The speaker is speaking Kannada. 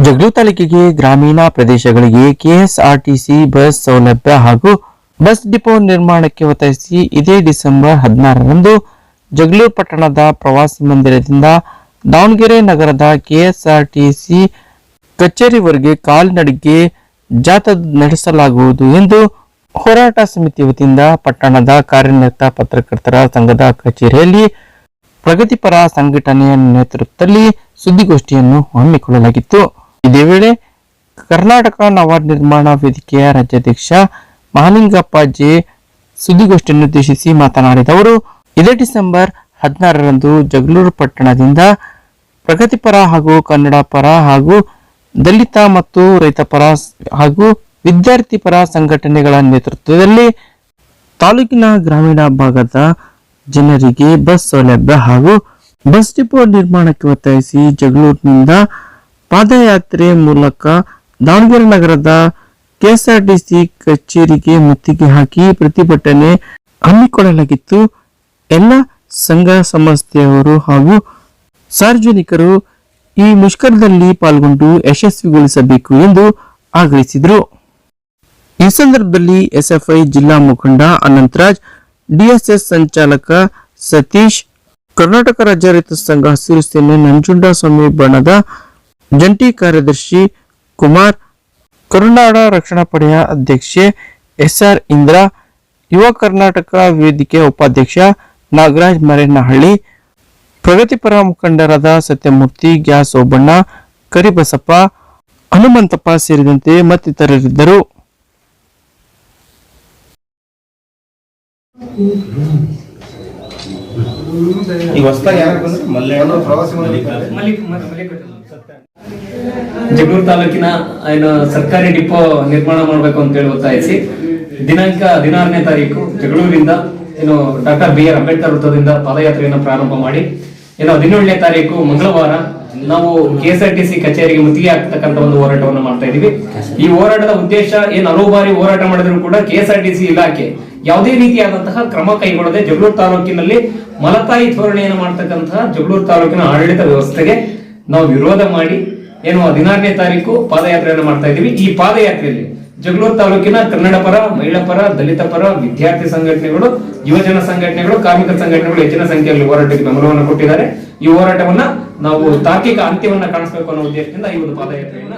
ಜಗಳೂರು ತಾಲೂಕಿಗೆ ಗ್ರಾಮೀಣ ಪ್ರದೇಶಗಳಿಗೆ ಕೆಎಸ್ಆರ್ಟಿಸಿ ಬಸ್ ಸೌಲಭ್ಯ ಹಾಗೂ ಬಸ್ ಡಿಪೋ ನಿರ್ಮಾಣಕ್ಕೆ ಒತ್ತಾಯಿಸಿ ಇದೇ ಡಿಸೆಂಬರ್ 16ರಂದು ಜಗಳೂರು ಪಟ್ಟಣದ ಪ್ರವಾಸಿ ಮಂದಿರದಿಂದ ದಾವಣಗೆರೆ ನಗರದ ಕೆಎಸ್ಆರ್ಟಿಸಿ ಕಚೇರಿವರೆಗೆ ಕಾಲ್ನಡಿಗೆ ಜಾಥಾ ನಡೆಸಲಾಗುವುದು ಎಂದು ಹೋರಾಟ ಸಮಿತಿ ವತಿಯಿಂದ ಪಟ್ಟಣದ ಕಾರ್ಯನಿರತ ಪತ್ರಕರ್ತರ ಸಂಘದ ಕಚೇರಿಯಲ್ಲಿ ಪ್ರಗತಿಪರ ಸಂಘಟನೆಯ ನೇತೃತ್ವದಲ್ಲಿ ಸುದ್ದಿಗೋಷ್ಠಿಯನ್ನು ಹಮ್ಮಿಕೊಳ್ಳಲಾಗಿತ್ತು. ಇದೇ ವೇಳೆ ಕರ್ನಾಟಕ ನವ ನಿರ್ಮಾಣ ವೇದಿಕೆಯ ರಾಜ್ಯಾಧ್ಯಕ್ಷ ಮಹಾಲಿಂಗಪ್ಪ ಜೆ ಸುದ್ದಿಗೋಷ್ಠಿಯನ್ನು ಉದ್ದೇಶಿಸಿ ಮಾತನಾಡಿದವರು, ಇದೇ ಡಿಸೆಂಬರ್ 16ರಂದು ಜಗಳೂರು ಪಟ್ಟಣದಿಂದ ಪ್ರಗತಿಪರ ಹಾಗೂ ಕನ್ನಡ ಪರ ಹಾಗೂ ದಲಿತ ಮತ್ತು ರೈತ ಪರ ಹಾಗೂ ವಿದ್ಯಾರ್ಥಿ ಪರ ಸಂಘಟನೆಗಳ ನೇತೃತ್ವದಲ್ಲಿ ತಾಲೂಕಿನ ಗ್ರಾಮೀಣ ಭಾಗದ ಜನರಿಗೆ ಬಸ್ ಸೌಲಭ್ಯ ಹಾಗೂ ಬಸ್ ಡಿಪೋ ನಿರ್ಮಾಣಕ್ಕೆ ಒತ್ತಾಯಿಸಿ ಜಗಳೂರಿನಿಂದ ಪಾದಯಾತ್ರೆ ಮೂಲಕ ದಾವಣಗೆರೆ ನಗರದ ಕೆಎಸ್ಆರ್ಟಿಸಿ ಕಚೇರಿಗೆ ಮುತ್ತಿಗೆ ಹಾಕಿ ಪ್ರತಿಭಟನೆ ಹಮ್ಮಿಕೊಳ್ಳಲಾಗಿತ್ತು. ಎಲ್ಲ ಸಂಘ ಸಂಸ್ಥೆಯವರು ಹಾಗೂ ಸಾರ್ವಜನಿಕರು ಈ ಮುಷ್ಕರದಲ್ಲಿ ಪಾಲ್ಗೊಂಡು ಯಶಸ್ವಿಗೊಳಿಸಬೇಕು ಎಂದು ಆಗ್ರಹಿಸಿದರು. ಈ ಸಂದರ್ಭದಲ್ಲಿ ಎಸ್ಎಫ್ಐ ಜಿಲ್ಲಾ ಮುಖಂಡ ಅನಂತರಾಜ್, ಡಿಎಸ್ಎಸ್ ಸಂಚಾಲಕ ಸತೀಶ್, ಕರ್ನಾಟಕ ರಾಜ್ಯ ರೈತ ಸಂಘ ಹಸಿರು ಸೇನೆ ನಂಜುಂಡಸ್ವಾಮಿ ಬಣದ ಜಂಟಿ ಕಾರ್ಯದರ್ಶಿ ಕುಮಾರ್, ಕರುನಾಡ ರಕ್ಷಣಾ ಪಡೆಯ ಅಧ್ಯಕ್ಷೆ ಎಸ್ಆರ್ ಇಂದ್ರ, ಯುವ ಕರ್ನಾಟಕ ವೇದಿಕೆ ಉಪಾಧ್ಯಕ್ಷ ನಾಗರಾಜ್ ಮರೇನಹಳ್ಳಿ, ಪ್ರಗತಿಪರ ಮುಖಂಡರಾದ ಸತ್ಯಮೂರ್ತಿ, ಗ್ಯಾಸ್ ಓಬಣ್ಣ, ಕರಿಬಸಪ್ಪ, ಹನುಮಂತಪ್ಪ ಸೇರಿದಂತೆ ಮತ್ತಿತರರಿದ್ದರು. ಜಗಳೂರು ತಾಲೂಕಿನ ಏನು ಸರ್ಕಾರಿ ಡಿಪೋ ನಿರ್ಮಾಣ ಮಾಡಬೇಕು ಅಂತ ಹೇಳಿ ಒತ್ತಾಯಿಸಿ ದಿನಾಂಕ 16ನೇ ತಾರೀಕು ಜಗಳೂರಿನಿಂದ ಏನು ಡಾಕ್ಟರ್ ಬಿ ಆರ್ ಅಂಬೇಡ್ಕರ್ ವೃತ್ತದಿಂದ ಪಾದಯಾತ್ರೆಯನ್ನು ಪ್ರಾರಂಭ ಮಾಡಿ 17ನೇ ತಾರೀಕು ಮಂಗಳವಾರ ನಾವು ಕೆಎಸ್ಆರ್ಟಿಸಿ ಕಚೇರಿಗೆ ಮುತ್ತಿಗೆ ಹಾಕ್ತಕ್ಕಂಥ ಒಂದು ಹೋರಾಟವನ್ನು ಮಾಡ್ತಾ ಇದೀವಿ. ಈ ಹೋರಾಟದ ಉದ್ದೇಶ ಹಲವು ಬಾರಿ ಹೋರಾಟ ಮಾಡಿದ್ರು ಕೂಡ ಕೆಎಸ್ಆರ್ಟಿಸಿ ಇಲಾಖೆ ಯಾವುದೇ ರೀತಿಯಾದಂತಹ ಕ್ರಮ ಕೈಗೊಳ್ಳದೆ ಜಗಳೂರು ತಾಲೂಕಿನಲ್ಲಿ ಮಲತಾಯಿ ಧೋರಣೆಯನ್ನು ಮಾಡ್ತಕ್ಕಂತಹ ಜಗಳೂರು ತಾಲೂಕಿನ ಆಡಳಿತ ವ್ಯವಸ್ಥೆಗೆ ನಾವು ವಿರೋಧ ಮಾಡಿ 16ನೇ ತಾರೀಕು ಪಾದಯಾತ್ರೆಯನ್ನು ಮಾಡ್ತಾ ಇದೀವಿ. ಈ ಪಾದಯಾತ್ರೆಯಲ್ಲಿ ಜಗಳೂರು ತಾಲೂಕಿನ ಕನ್ನಡ ಪರ, ಮಹಿಳಾ ಪರ, ದಲಿತ ಪರ, ವಿದ್ಯಾರ್ಥಿ ಸಂಘಟನೆಗಳು, ಯುವಜನ ಸಂಘಟನೆಗಳು, ಕಾರ್ಮಿಕ ಸಂಘಟನೆಗಳು ಹೆಚ್ಚಿನ ಸಂಖ್ಯೆಯಲ್ಲಿ ಹೋರಾಟಕ್ಕೆ ಬೆಂಬಲವನ್ನು ಕೊಟ್ಟಿದ್ದಾರೆ. ಈ ಹೋರಾಟವನ್ನ ನಾವು ತಾರ್ಕಿಕ ಅಂತ್ಯವನ್ನ ಕಾಣಿಸಬೇಕು ಅನ್ನೋ ಉದ್ದೇಶದಿಂದ ಈ ಒಂದು ಪಾದಯಾತ್ರೆಯನ್ನ